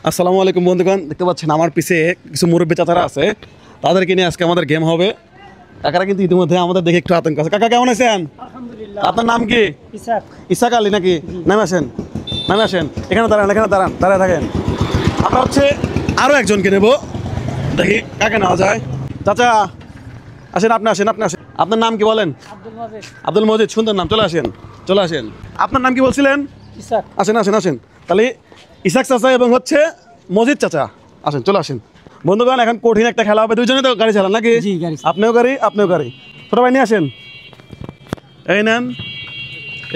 আসসালামু আলাইকুম বন্ধুগণ, দেখতে পাচ্ছেন আমার পিছে কিছু মুরব্বী চাচারা আছে, তাদেরকে নিয়ে আজকে আমাদের গেম হবে। কাকারা কিন্তু ইতিমধ্যে আমাদের দেখে একটু আতঙ্ক আছে। কাকা কেমন আছেন? আপনার নাম কি? ইসাক আলী নাকি? নামে আসেন, নামে আসেন, এখানে দাঁড়ান, এখানে দাঁড়ান, দাঁড়ায় থাকেন। আমরা হচ্ছে আরও একজনকে নেব, দেখি কাকে নেওয়া যায়। চাচা আসেন, আপনি আসেন, আপনি আসেন। আপনার নাম কি বলেন? আব্দুল মজিদ, সুন্দর নাম। চলে আসেন, চলে আসেন। আপনার নাম কি বলছিলেন? আসেন আসেন আসেন। তাহলে ইসাক চাচা এবং হচ্ছে মজিদ চাচা, আসেন, চলে আসেন। বন্ধুগণ, এখন কঠিন একটা খেলা হবে। দুইজনে তো গাড়ি চালান নাকি? আপনিও গাড়ি, আপনিও গাড়ি। ছোট ভাই নিয়ে আসেন, এই নেন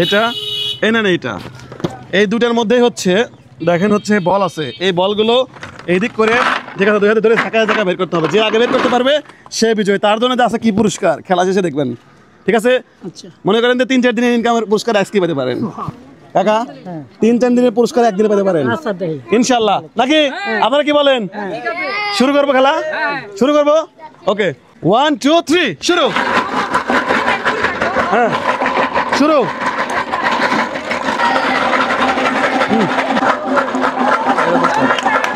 এটা, এই নেন এইটা। এই দুটার মধ্যেই হচ্ছে দেখেন হচ্ছে বল আছে, এই বলগুলো এই দিক করে ঠিক আছে, দুই হাতে ধরে ঝাঁকা ঝাঁকা বের করতে হবে। যে আগে বের করতে পারবে সে বিজয়। তার জন্য আছে কি পুরস্কার, খেলা শেষে দেখবেন, ঠিক আছে? মনে করেন যে 3-4 দিনের ইনকামের পুরস্কার আজকে পেতে পারেন কাকা। 3-4 দিনের পুরস্কার একদিনে পেতে পারেন ইনশাল্লাহ, নাকি? আপনারা কি বলেন? শুরু করবো খেলা? শুরু করবো, ওকে। 1 2 3 শুরু। হ্যাঁ শুরু।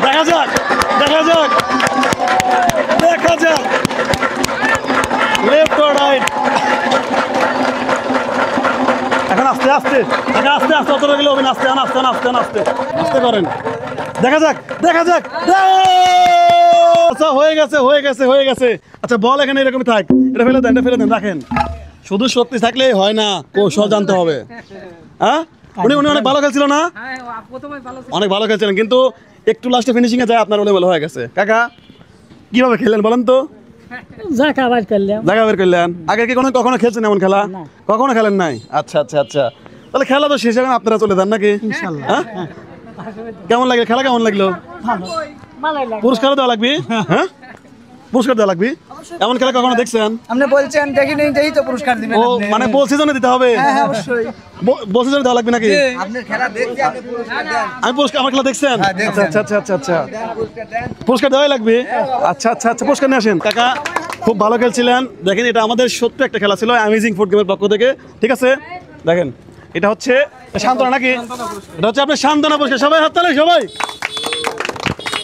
দেখা যাক, দেখা যাক, দেখা যাক, লেফট অর রাইট। এখন আস্তে আস্তে, এখন আস্তে আস্তে, অত গেলে হবে না, আস্তে আস্তে আস্তে আস্তে আস্তে করেন। দেখা যাক, দেখা যাক। আচ্ছা হয়ে গেছে, হয়ে গেছে, হয়ে গেছে। আচ্ছা বল এখানে এরকমই থাক, এটা ফেলে দেন, এটা ফেলে দেন, রাখেন। শুধু শক্তি থাকলেই হয় না, কৌশল জানতে হবে। হ্যাঁ, উনি উনি অনেক ভালো খেলছিল না? অনেক ভালো খেলছিলেন, কিন্তু একটু লাস্টে ফিনিশিং এ যায় আপনার ওলে ভালো হয়ে গেছে। কাকা কিভাবে খেললেন বলেন তো? জায়গা বের করলেন। আগে কি কখনো খেলছেন এমন খেলা? কখনো খেলেন নাই? আচ্ছা আচ্ছা আচ্ছা, তাহলে খেলা তো শেষ, এখন আপনারা চলে যান নাকি? হ্যাঁ, কেমন লাগলো খেলা? কেমন লাগলো? পুরস্কার দেওয়া লাগবে? হ্যাঁ, পুরস্কার দেওয়া লাগবে। এমন খেলা কখনো দেখছেন? আপনি বলছেন দেখিনি, দেখি তো পুরস্কার দিবেন। ও মানে বলছি জন্য দিতে হবে? হ্যাঁ অবশ্যই বলছি জন্য দেওয়া লাগবে নাকি? আপনার খেলা দেখছি, আপনি পুরস্কার দেন। আমি পুরস্কার, আমার খেলা দেখছেন? আচ্ছা আচ্ছা আচ্ছা আচ্ছা আচ্ছা, পুরস্কার দেওয়াই লাগবে। আচ্ছা আচ্ছা আচ্ছা, পুরস্কার নিয়ে আসেন। কাকা খুব ভালো খেলছিলেন। দেখেন এটা আমাদের সত্য একটা খেলা ছিল অ্যামেজিং ফুড গেমের পক্ষ থেকে, ঠিক আছে? দেখেন এটা হচ্ছে সান্ত্বনা নাকি? এটা হচ্ছে আপনার সান্ত্বনা পুরস্কার। সবাই হাত তালি, সবাই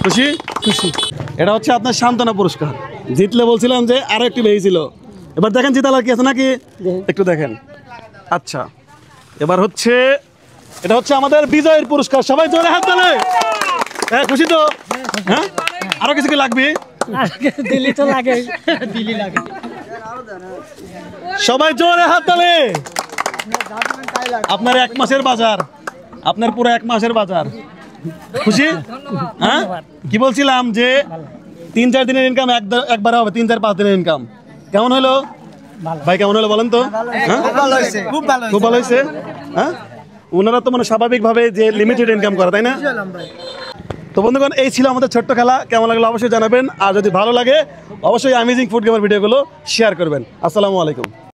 খুশি? খুশি। এটা হচ্ছে আপনার সান্ত্বনা পুরস্কার। জিতলে বলছিলাম যে আরো একটু বেশি ছিল। এবার দেখেন জিতালার কি আছে নাকি, একটু দেখেন। আচ্ছা এবার হচ্ছে এটা হচ্ছে আমাদের বিজয়ের পুরস্কার। সবাই জোরে হাত তালি। হ্যাঁ খুশি তো? হ্যাঁ, আরো কিছু কি লাগবে? দিল্লি তো লাগে, দিল্লি লাগে। সবাই জোরে হাত তালি। আপনার 1 মাসের বাজার, আপনার পুরো 1 মাসের বাজার। খুশি? হ্যাঁ, কি বলছিলাম যে 3-4 দিনের ইনকাম একবারে হবে, 3-4-5 দিনের ইনকাম। কেমন হলো ভাই, কেমন হলো বলেন তো? খুব ভালো হয়েছে। হ্যাঁ, ওনারা তো মানে স্বাভাবিকভাবে যে লিমিটেড ইনকাম করে, তাই না? তো বন্ধুগণ, এই ছিল আমাদের ছোট্ট খেলা। কেমন লাগলো অবশ্যই জানাবেন, আর যদি ভালো লাগে অবশ্যই অ্যামেজিং ফুড গেমের ভিডিওগুলো শেয়ার করবেন। আসসালামু আলাইকুম।